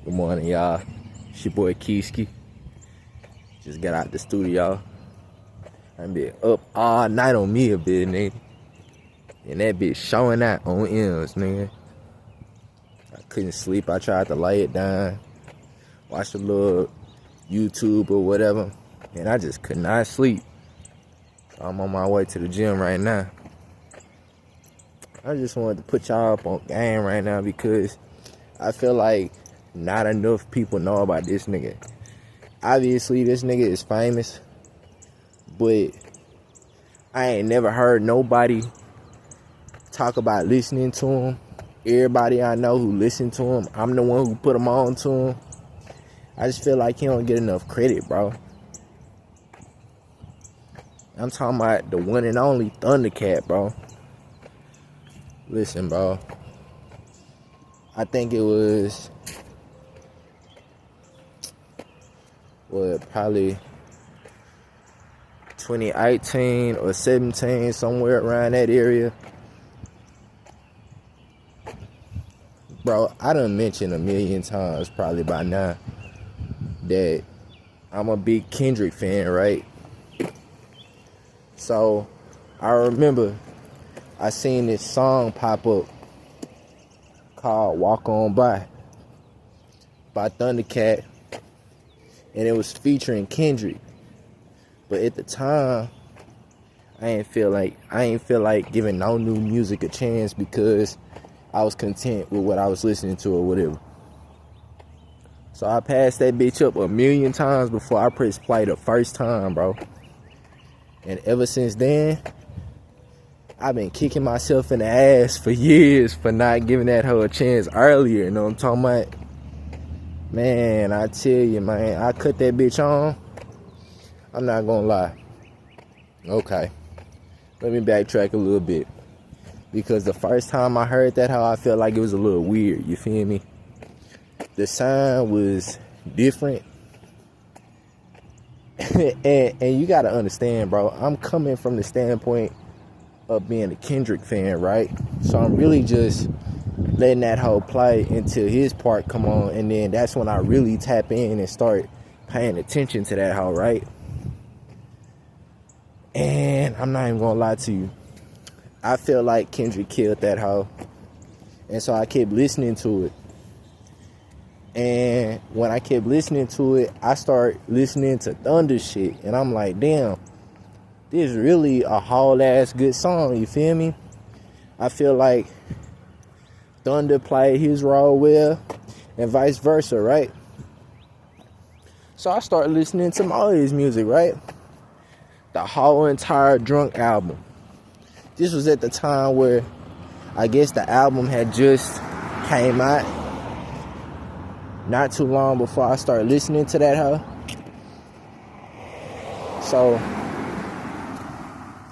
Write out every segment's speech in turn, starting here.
Good morning, y'all. It's your boy Keiski. Just got out the studio. I've been up all night on me a bit, nigga. And that bitch showing out on M's, nigga. I couldn't sleep. I tried to lay it down, watch a little YouTube or whatever, and I just could not sleep. So I'm on my way to the gym right now. I just wanted to put y'all up on game right now because I feel like not enough people know about this nigga. Obviously, this nigga is famous, but I ain't never heard nobody talk about listening to him. Everybody I know who listened to him, I'm the one who put him on to him. I just feel like he don't get enough credit, bro. I'm talking about the one and only Thundercat, bro. Listen, bro. I think it was probably 2018 or 17, somewhere around that area. Bro, I done mentioned a million times probably by now that I'm a big Kendrick fan, right? So I remember I seen this song pop up called Walk On By Thundercat, and it was featuring Kendrick. But at the time, I ain't feel like giving no new music a chance because I was content with what I was listening to or whatever. So I passed that bitch up a million times before I pressed play the first time, bro. And ever since then, I've been kicking myself in the ass for years for not giving that hoe a chance earlier. You know what I'm talking about? Man, I tell you, man, I cut that bitch on. I'm not gonna lie. Okay, let me backtrack a little bit. Because the first time I heard that hoe, I felt like it was a little weird. You feel me? The sound was different. and you gotta understand, bro, I'm coming from the standpoint of being a Kendrick fan, right? So I'm really just letting that hoe play until his part come on, and then that's when I really tap in and start paying attention to that hoe, right? And I'm not even gonna lie to you, I feel like Kendrick killed that hoe, and so I kept listening to it. And when I kept listening to it, I started listening to Thunder shit, and I'm like, damn, this is really a whole ass good song. You feel me? I feel like Thunder played his role well, and vice versa, right? So I started listening to all his music, right? The whole entire Drunk album. This was at the time where I guess the album had just came out. Not too long before I started listening to that hoe. So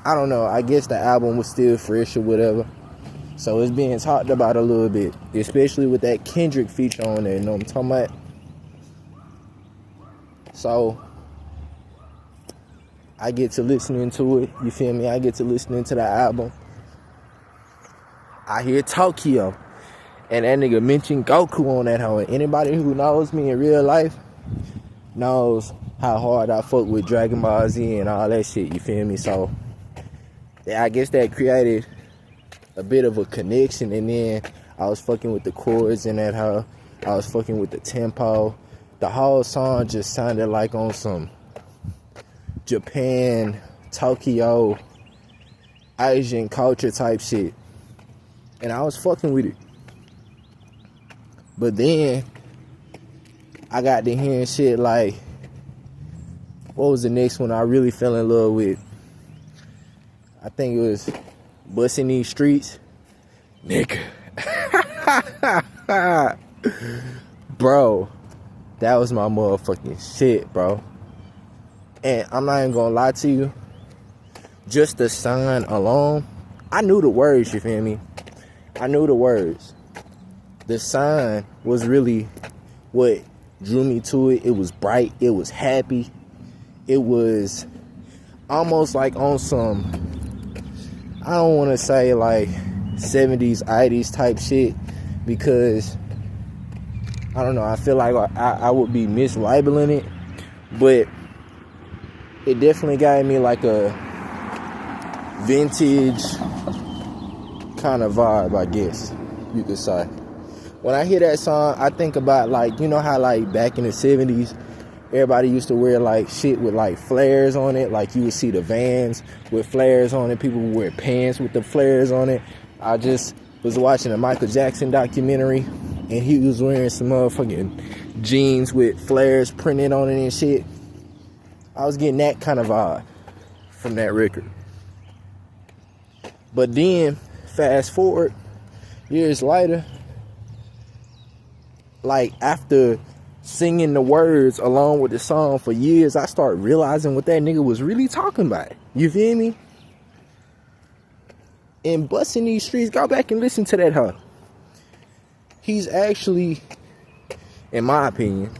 I don't know, I guess the album was still fresh or whatever. So it's being talked about a little bit, especially with that Kendrick feature on there, you know what I'm talking about? So I get to listening to it, you feel me? I get to listening to the album. I hear Tokyo, and that nigga mentioned Goku on that hoe. Anybody who knows me in real life knows how hard I fuck with Dragon Ball Z and all that shit, you feel me? So I guess that created a bit of a connection, and then I was fucking with the chords in that hoe. I was fucking with the tempo. The whole song just sounded like on some Japan, Tokyo, Asian culture type shit. And I was fucking with it. But then I got to hearing shit like, what was the next one I really fell in love with? I think it was Bustin' These Streets. Nigga. Bro, that was my motherfucking shit, bro. And I'm not even gonna lie to you, just the sign alone, I knew the words, you feel me? I knew the words. The sign was really what drew me to it. It was bright, it was happy, it was almost like on some, I don't want to say like 70s, 80s type shit, because I don't know, I feel like I would be mislabeling it, but it definitely got me like a vintage kind of vibe, I guess you could say. When I hear that song, I think about, like, you know how, like, back in the 70s, everybody used to wear, like, shit with, like, flares on it. Like, you would see the Vans with flares on it. People would wear pants with the flares on it. I just was watching a Michael Jackson documentary, and he was wearing some motherfucking jeans with flares printed on it and shit. I was getting that kind of vibe from that record. But then, fast forward, years later, like, after singing the words along with the song for years, I start realizing what that nigga was really talking about. You feel me? And busting these streets, go back and listen to that, huh? He's actually, in my opinion,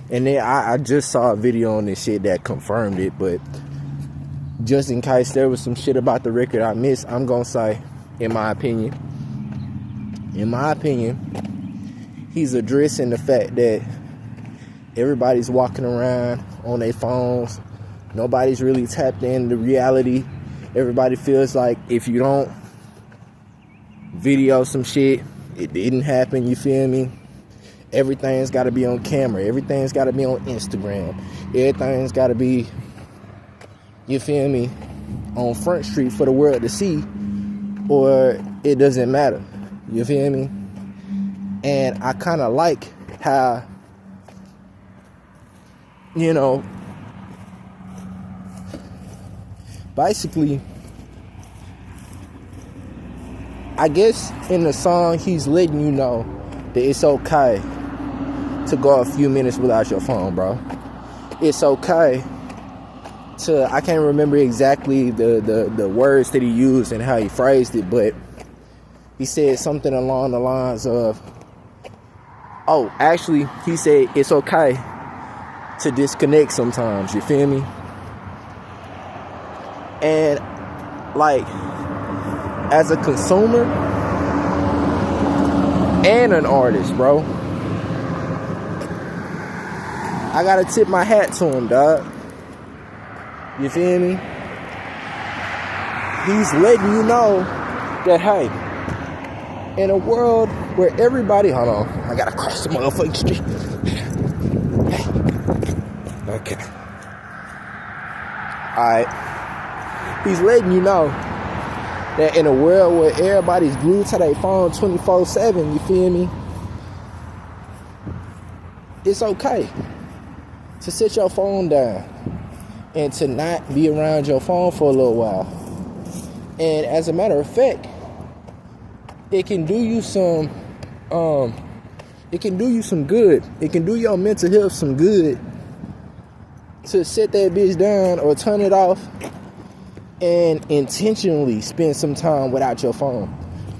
and then I just saw a video on this shit that confirmed it, but just in case there was some shit about the record I missed, I'm gonna say, in my opinion, he's addressing the fact that everybody's walking around on their phones. Nobody's really tapped into reality. Everybody feels like if you don't video some shit, it didn't happen, you feel me? Everything's got to be on camera. Everything's got to be on Instagram. Everything's got to be, you feel me, on Front Street for the world to see, or it doesn't matter. You feel me? And I kind of like how, you know, basically, I guess in the song, he's letting you know that it's okay to go a few minutes without your phone, bro. It's okay to, I can't remember exactly the words that he used and how he phrased it, but he said something along the lines of, oh, actually, he said it's okay to disconnect sometimes, you feel me? And, like, as a consumer and an artist, bro, I gotta tip my hat to him, dog. You feel me? He's letting you know that, hey, in a world where everybody, hold on, I gotta cross the motherfucking street. Okay. Alright. He's letting you know that in a world where everybody's glued to their phone 24/7, you feel me? It's okay to set your phone down and to not be around your phone for a little while. And as a matter of fact, it can do you some good. It can do your mental health some good to set that bitch down or turn it off and intentionally spend some time without your phone.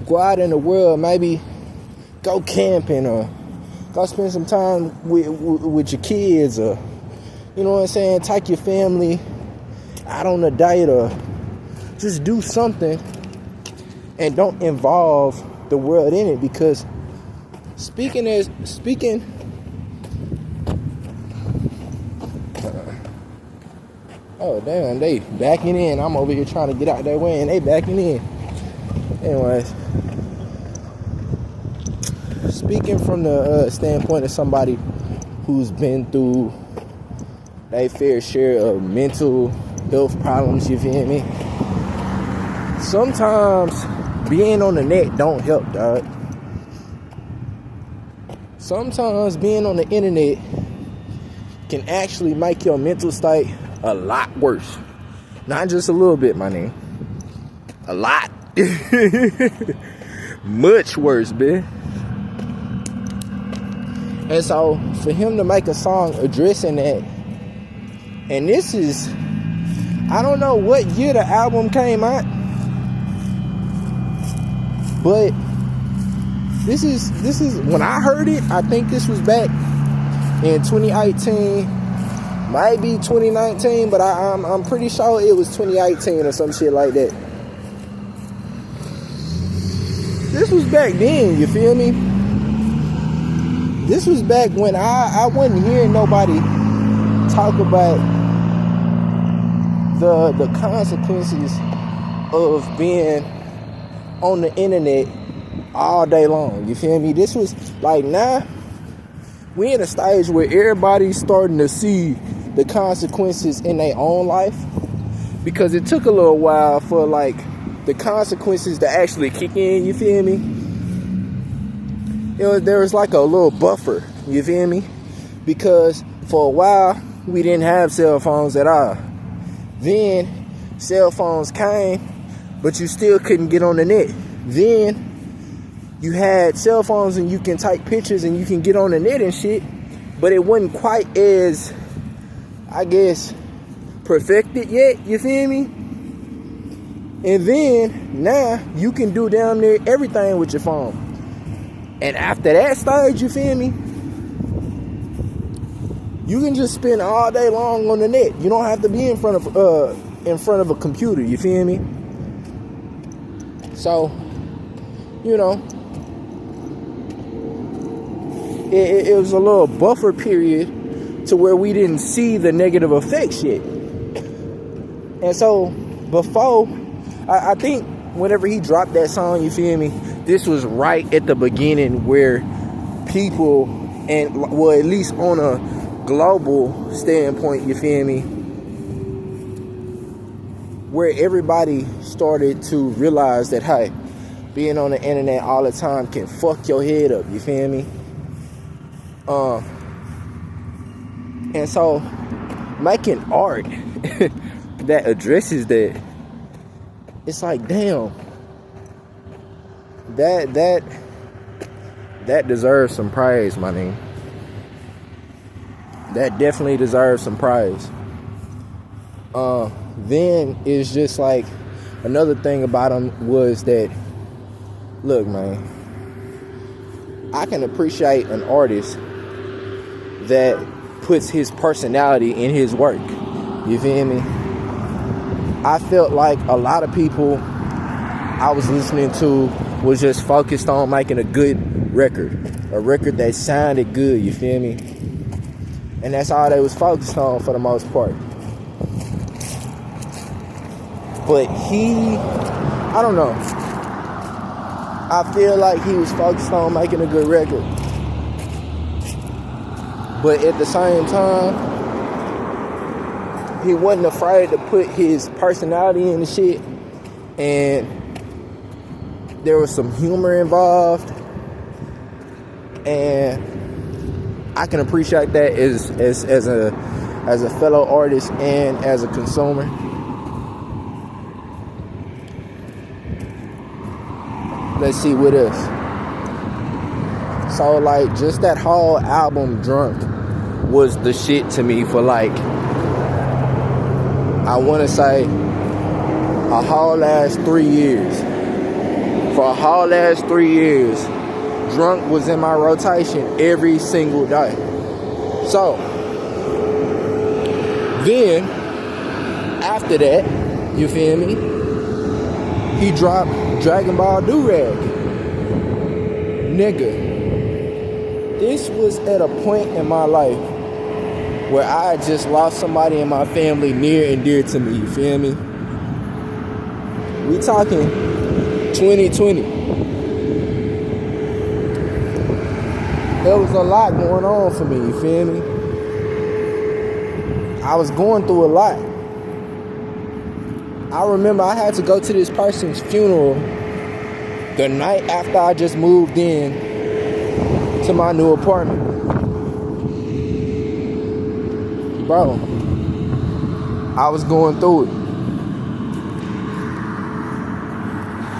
Go out in the world, maybe go camping or go spend some time with your kids, or, you know what I'm saying, take your family out on a date, or just do something and don't involve the world in it. Because speaking oh damn, they backing in. I'm over here trying to get out that way and they backing in. Anyways, speaking from the standpoint of somebody who's been through a fair share of mental health problems, you feel me? Sometimes being on the net don't help, dog. Sometimes being on the internet can actually make your mental state a lot worse. Not just a little bit, my nigga. A lot. Much worse, bitch. And so, for him to make a song addressing that, and this is, I don't know what year the album came out, but this is when I heard it, I think this was back in 2018, might be 2019, but I'm pretty sure it was 2018 or some shit like that. This was back then, you feel me? this was back when I wasn't hearing nobody talk about the consequences of being on the internet all day long. You feel me? This was like, now we in a stage where everybody's starting to see the consequences in their own life, because it took a little while for like the consequences to actually kick in. You feel me? There was like a little buffer. You feel me? Because for a while we didn't have cell phones at all. Then cell phones came, but you still couldn't get on the net. Then you had cell phones and you can take pictures and you can get on the net and shit, but it wasn't quite as, I guess, perfected yet. You feel me? And then now you can do down there everything with your phone. And after that stage, you feel me, you can just spend all day long on the net. You don't have to be in front of a computer. You feel me? So, you know, it was a little buffer period to where we didn't see the negative effects yet. And so before, I think whenever he dropped that song, you feel me, this was right at the beginning where people, and well, at least on a global standpoint, you feel me, where everybody started to realize that, hey, being on the internet all the time can fuck your head up. You feel me? And so making art that addresses that, it's like, damn, that deserves some praise, my nigga. That definitely deserves some praise. Then it's just like, another thing about him was that, look, man, I can appreciate an artist that puts his personality in his work. You feel me? I felt like a lot of people I was listening to was just focused on making a good record. A record that sounded good, you feel me? And that's all they was focused on for the most part. But I don't know. I feel like he was focused on making a good record. But at the same time, he wasn't afraid to put his personality in the shit. And there was some humor involved. And I can appreciate that as a fellow artist and as a consumer. Let's see what else. So like, just that whole album, Drunk, was the shit to me for like, I want to say, a whole last 3 years. For a whole last 3 years, Drunk was in my rotation every single day. So then after that, you feel me, he dropped Dragon Ball Do-Rag. Nigga, this was at a point in my life where I had just lost somebody in my family near and dear to me, you feel me? We talking 2020. There was a lot going on for me, you feel me? I was going through a lot. I remember I had to go to this person's funeral the night after I just moved in to my new apartment. Bro, I was going through it.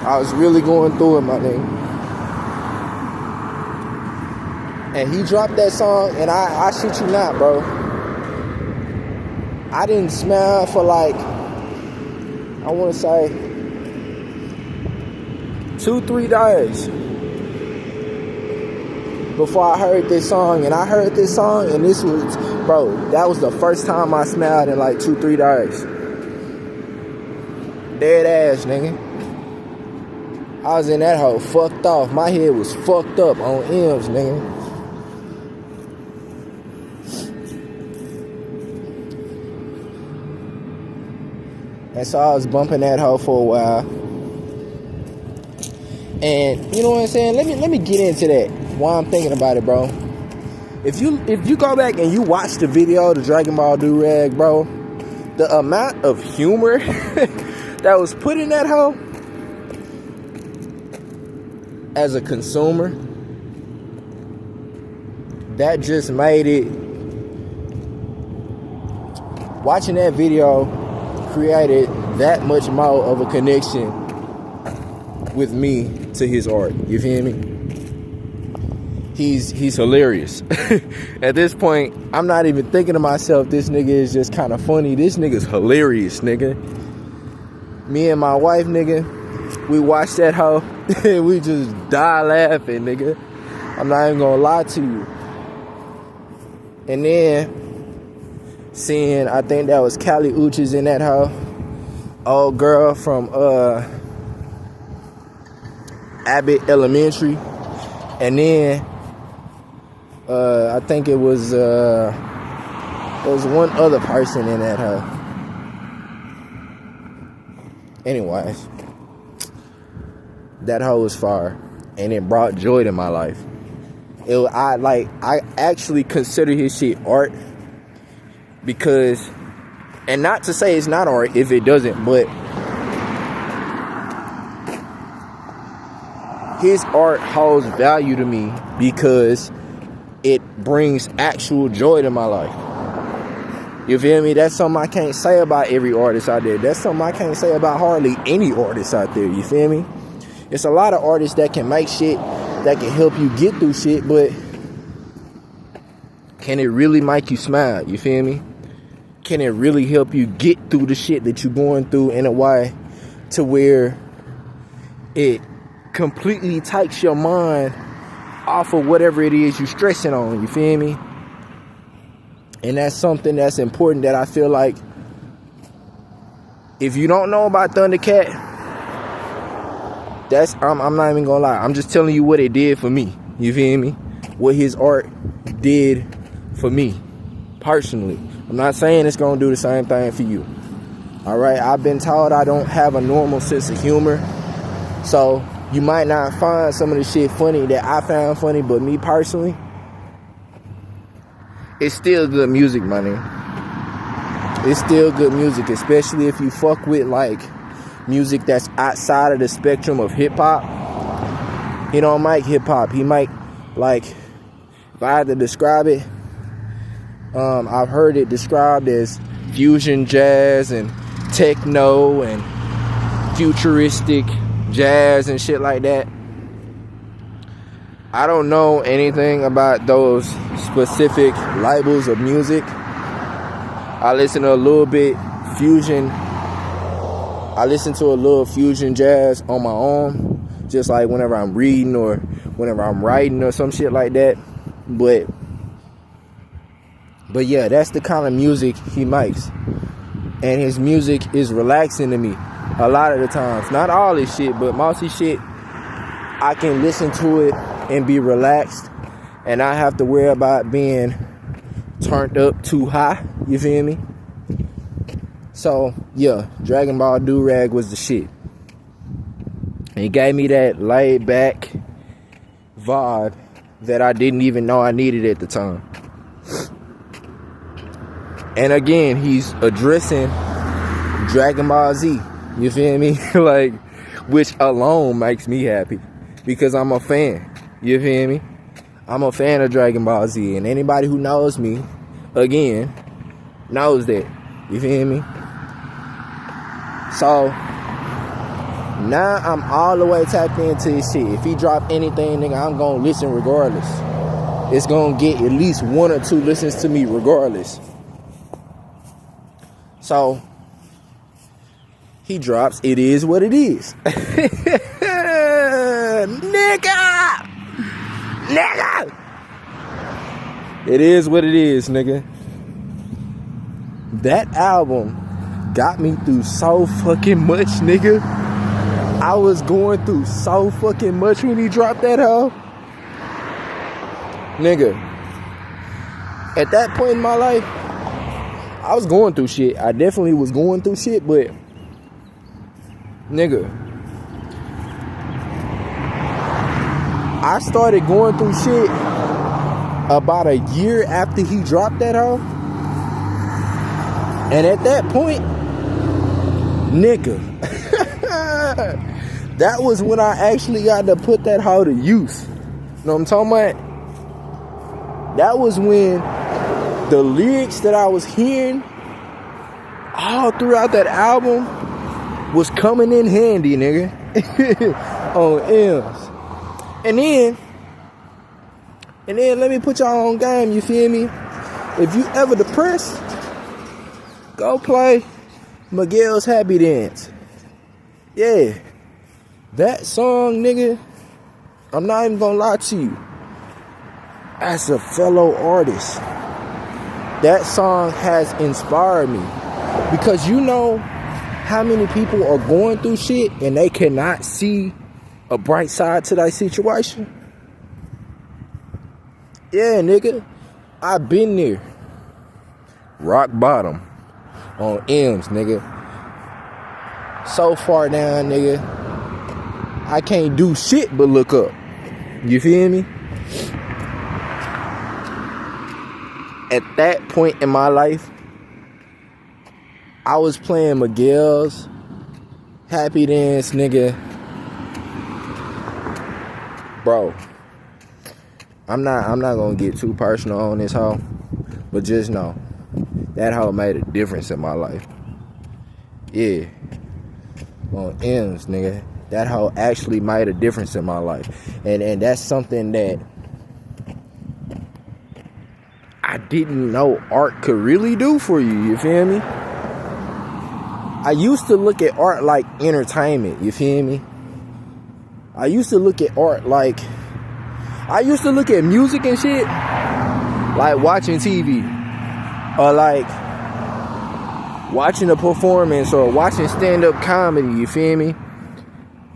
I was really going through it, my nigga. And he dropped that song, and I shit you not, bro, I didn't smile for like, I want to say 2-3 days before I heard this song. And I heard this song, and this was, bro, that was the first time I smiled in like 2-3 days. Dead ass, nigga. I was in that hole fucked off. My head was fucked up on M's, nigga. And so I was bumping that hoe for a while. And you know what I'm saying? Let me get into that while I'm thinking about it, bro. If you go back and you watch the video, the Dragon Ball Do-Rag, bro, the amount of humor that was put in that hoe as a consumer, that just made it. Watching that video created that much more of a connection with me to his art. You feel me? He's hilarious. At this point, I'm not even thinking to myself, this nigga is just kind of funny. This nigga's hilarious, nigga. Me and my wife, nigga, we watched that hoe. We just die laughing, nigga. I'm not even gonna lie to you. And then seeing, I think that was Callie Uchis in that hoe. Old girl from Abbott Elementary. And then I think there was one other person in that hoe. Anyways, that hoe was fire, and it brought joy to my life. I actually consider his shit art, because, and not to say it's not art if it doesn't, but his art holds value to me because it brings actual joy to my life. You feel me? That's something I can't say about every artist out there. That's something I can't say about hardly any artist out there. You feel me? It's a lot of artists that can make shit that can help you get through shit, but can it really make you smile? You feel me? Can it really help you get through the shit that you're going through in a way to where it completely takes your mind off of whatever it is you're stressing on? You feel me? And that's something that's important, that I feel like, if you don't know about Thundercat, I'm not even gonna lie, I'm just telling you what it did for me. You feel me? What his art did for me personally. I'm not saying it's gonna do the same thing for you. Alright, I've been told I don't have a normal sense of humor, so you might not find some of the shit funny that I found funny, but me personally, it's still good music, my nigga. It's still good music, especially if you fuck with like music that's outside of the spectrum of hip-hop. He don't make hip-hop. He make, like, if I had to describe it, I've heard it described as fusion jazz and techno and futuristic jazz and shit like that. I don't know anything about those specific labels of music. I listen to a little bit fusion. I listen to a little fusion jazz on my own, just like whenever I'm reading or whenever I'm writing or some shit like that. But yeah, that's the kind of music he makes. And his music is relaxing to me a lot of the times. Not all his shit, but most of his shit, I can listen to it and be relaxed and not have to worry about being turned up too high. You feel me? So, yeah, Dragon Ball Do-Rag was the shit. And it gave me that laid-back vibe that I didn't even know I needed at the time. And again, he's addressing Dragon Ball Z. You feel me? Like, which alone makes me happy, because I'm a fan. You feel me? I'm a fan of Dragon Ball Z. And anybody who knows me, again, knows that. You feel me? So now I'm all the way tapped into his shit. If he drop anything, nigga, I'm gonna listen regardless. It's gonna get at least 1 or 2 listens to me regardless. So he drops It Is What It Is. Nigga! It is what it is, nigga. That album got me through so fucking much, nigga. I was going through so fucking much when he dropped that hoe. Nigga, at that point in my life, I was going through shit. I definitely was going through shit, but Nigga, I started going through shit about a year after he dropped that hoe. And at that point, nigga, that was when I actually got to put that hoe to use. You know what I'm talking about? That was when the lyrics that I was hearing all throughout that album was coming in handy, nigga. On M's. And then let me put y'all on game, you feel me? If you ever depressed, go play Miguel's Happy Dance. Yeah. That song, nigga, I'm not even gonna lie to you. As a fellow artist, that song has inspired me. Because you know how many people are going through shit and they cannot see a bright side to that situation? Yeah, nigga, I've been there. Rock bottom on M's, nigga. So far down, nigga, I can't do shit but look up. You feel me? At that point in my life, I was playing Miguel's Happy Dance, nigga. Bro, I'm not gonna get too personal on this hoe, but just know that hoe made a difference in my life. Yeah, on M's, nigga, that hoe actually made a difference in my life, and that's something that I didn't know art could really do for you. You feel me? I used to look at art like entertainment. You feel me? I used to look at art like, I used to look at music and shit like watching TV, or like watching a performance, or watching stand-up comedy. You feel me?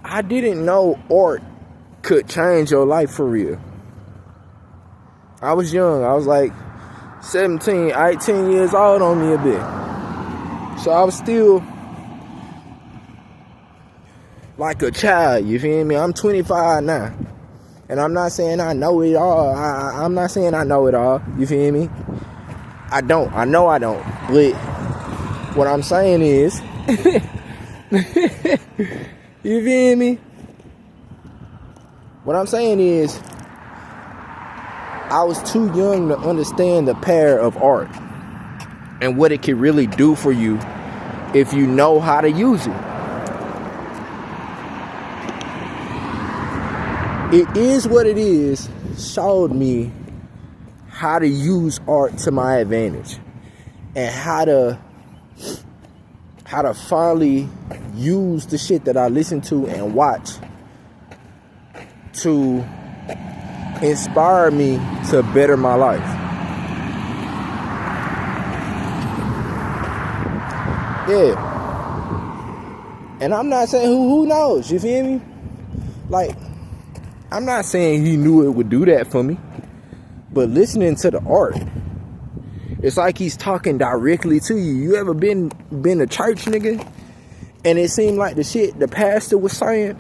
I didn't know art could change your life for real. I was young. I was like 17, 18 years old on me a bit. So I was still like a child, you feel me? I'm 25 now. And I'm not saying I know it all. I'm not saying I know it all, you feel me? I don't. I know I don't. But what I'm saying is, you feel me? What I'm saying is, I was too young to understand the power of art and what it can really do for you if you know how to use it. It Is What It Is showed me how to use art to my advantage, and how to finally use the shit that I listen to and watch to inspire me to better my life. Yeah. And I'm not saying who knows, you feel me? Like, I'm not saying he knew it would do that for me, but listening to the art, it's like he's talking directly to you. You ever been to church, nigga? And it seemed like the shit the pastor was saying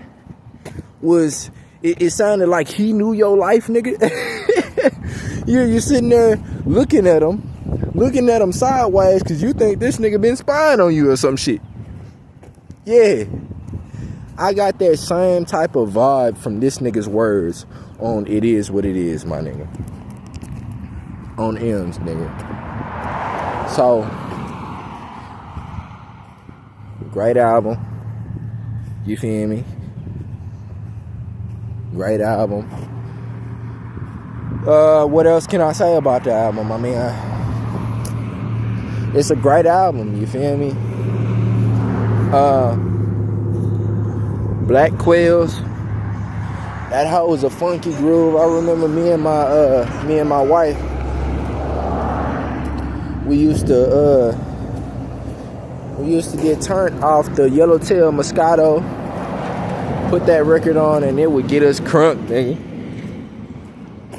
was, it sounded like he knew your life, nigga. You're sitting there looking at him sideways because you think this nigga been spying on you or some shit. Yeah. I got that same type of vibe from this nigga's words on It Is What It Is, my nigga. On M's, nigga. So, great album. You feel me? Great album. What else can I say about the album? I mean, it's a great album, you feel me? Black Quails, that hoe was a funky groove. I remember me and my wife, we used to get turned off the Yellowtail Moscato, put that record on, and it would get us crunk, nigga.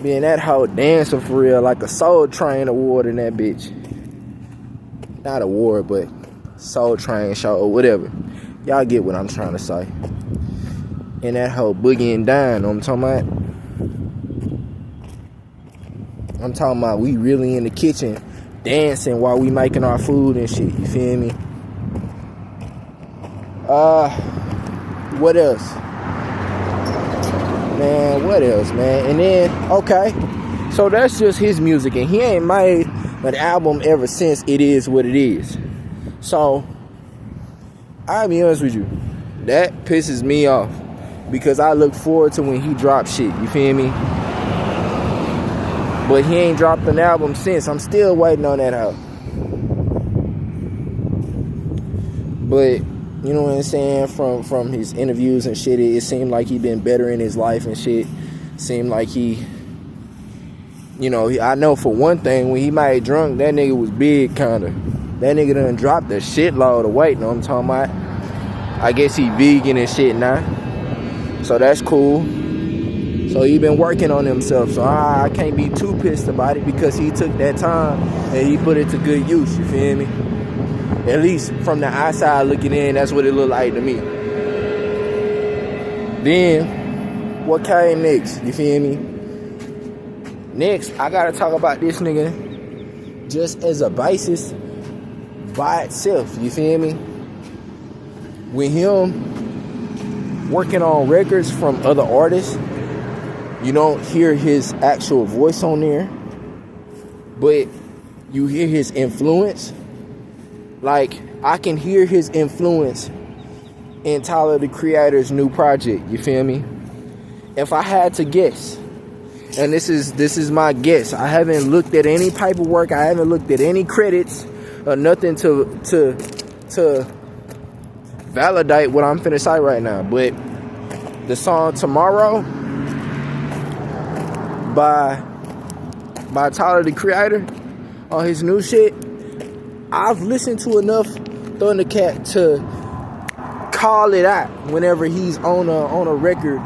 Being that hoe dancing for real, like a Soul Train award in that bitch. Not award, but Soul Train show or whatever. Y'all get what I'm trying to say. And that whole boogie and dying, know what I'm talking about? I'm talking about we really in the kitchen dancing while we making our food and shit, you feel me? What else? Man, what else, man? And then, okay, so that's just his music, and he ain't made an album ever since It Is What It Is. So, I'll be honest with you, that pisses me off, because I look forward to when he drops shit, you feel me? But he ain't dropped an album since. I'm still waiting on that out. But you know what I'm saying? From his interviews and shit, it seemed like he been better in his life and shit. Seemed like he, you know, I know for one thing, when he made Drunk, that nigga was big, kinda. That nigga done dropped a shitload of weight, know what I'm talking about? I guess he vegan and shit now. So that's cool. So he been working on himself. So I can't be too pissed about it, because he took that time and he put it to good use, you feel me? At least from the outside looking in, that's what it looked like to me. Then, what came next, you feel me? Next, I gotta talk about this nigga just as a basis by itself, you feel me? With him working on records from other artists, you don't hear his actual voice on there, but you hear his influence. Like, I can hear his influence in Tyler, the Creator's new project, you feel me? If I had to guess, and this is my guess, I haven't looked at any paperwork, I haven't looked at any credits or nothing to validate what I'm finna say right now, but the song Tomorrow by Tyler, the Creator, on his new shit, I've listened to enough Thundercat to call it out whenever he's on a record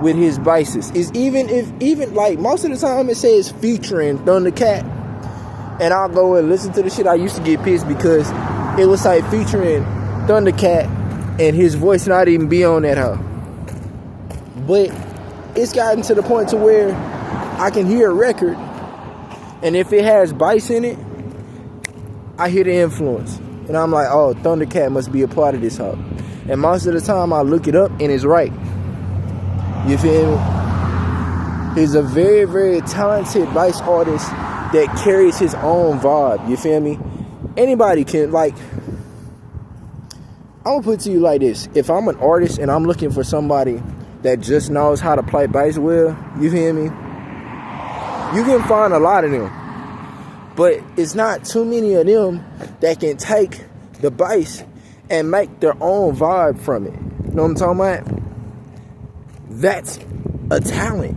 with his basis. It's even like most of the time it says featuring Thundercat, and I'll go and listen to the shit. I used to get pissed because it was like featuring Thundercat and his voice not even be on that hoe. But it's gotten to the point to where I can hear a record, and if it has bass in it, I hear the influence, and I'm like, oh, Thundercat must be a part of this hoe. And most of the time I look it up and it's right. You feel me? He's a very, very talented bass artist that carries his own vibe. You feel me? Anybody can, like, I'm gonna put it to you like this. If I'm an artist and I'm looking for somebody that just knows how to play bass well, you feel me? You can find a lot of them. But it's not too many of them that can take the bass and make their own vibe from it. You know what I'm talking about? That's a talent.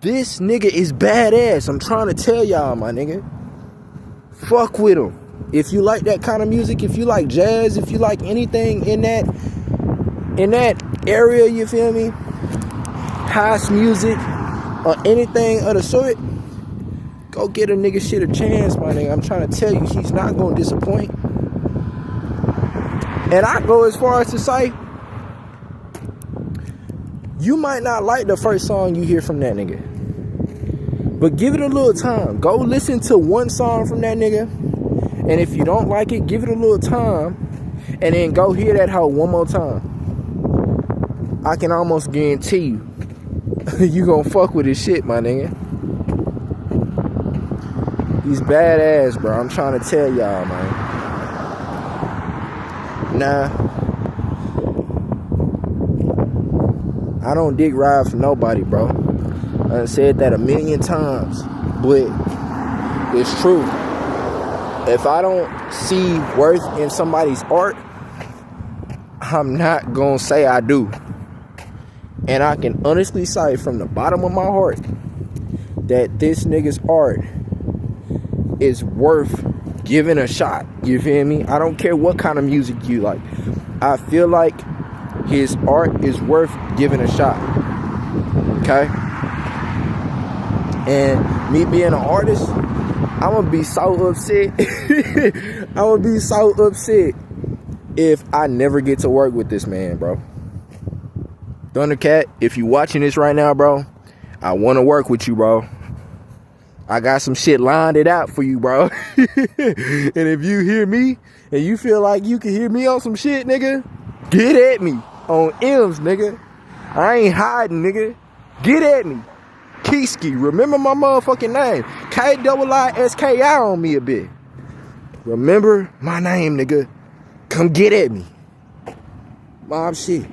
This nigga is badass. I'm trying to tell y'all, my nigga. Fuck with him. If you like that kind of music, if you like jazz, if you like anything in that area, you feel me? House music or anything of the sort, go get a nigga shit a chance, my nigga. I'm trying to tell you, he's not going to disappoint. And I go as far as to say, you might not like the first song you hear from that nigga, but give it a little time. Go listen to one song from that nigga, and if you don't like it, give it a little time, and then go hear that hoe one more time. I can almost guarantee you, you gonna fuck with his shit, my nigga. He's badass, bro. I'm trying to tell y'all, man. Nah, I don't dick ride for nobody, bro. I said that a million times, but it's true. If I don't see worth in somebody's art, I'm not gonna say I do. And I can honestly say from the bottom of my heart that this nigga's art is worth giving a shot. You feel me? I don't care what kind of music you like. I feel like his art is worth giving a shot. Okay? And me being an artist, I'm gonna be so upset. I'm gonna be so upset if I never get to work with this man, bro. Thundercat, if you watching this right now, bro, I want to work with you, bro. I got some shit lined it out for you, bro. And if you hear me and you feel like you can hear me on some shit, nigga, get at me on M's, nigga. I ain't hiding, nigga. Get at me. Kiski, remember my motherfucking name. K-I-I-S-K-I on me a bit. Remember my name, nigga. Come get at me. Mob shit.